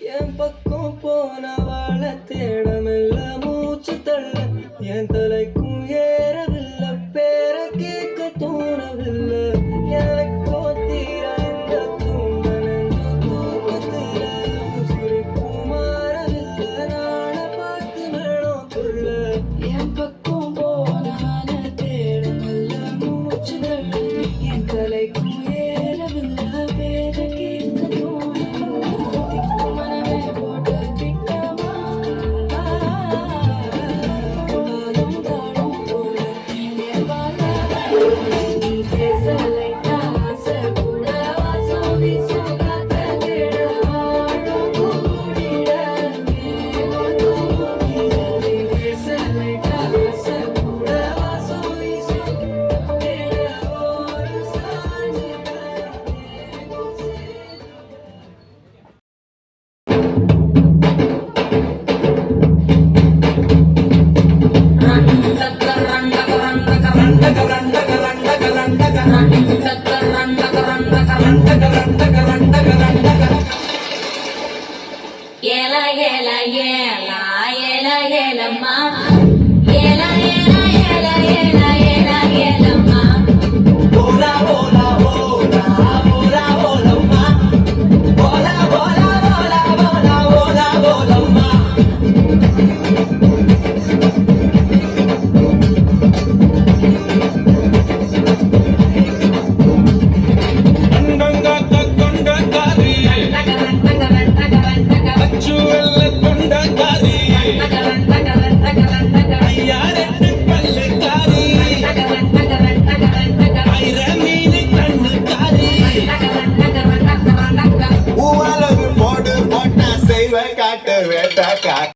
என் பக்கம் போனவாழ தேடமில்ல மூச்சு தள்ள என் தலைக்கும் ஏறவில்லை பேர கேட்க தோணவில்லை எனக்கோ தீர இந்த தூண்ட நெஞ்சு தூக்கத்தில சிரிப்பும் மாறவில்லை நாள பார்த்து மேளம் கொள்ள என் பக்கம் போனவாழ தேடமில்ல மூச்சு தள்ள என் தலைக்கும் ஏறவில்லை பேர கேட்க Yela yela yela yela yela ma yela yela yela yela yela yela ma hola hola hola hola hola ma hola hola hola hola hola hola ma காட்டு வேட்டா காட்டு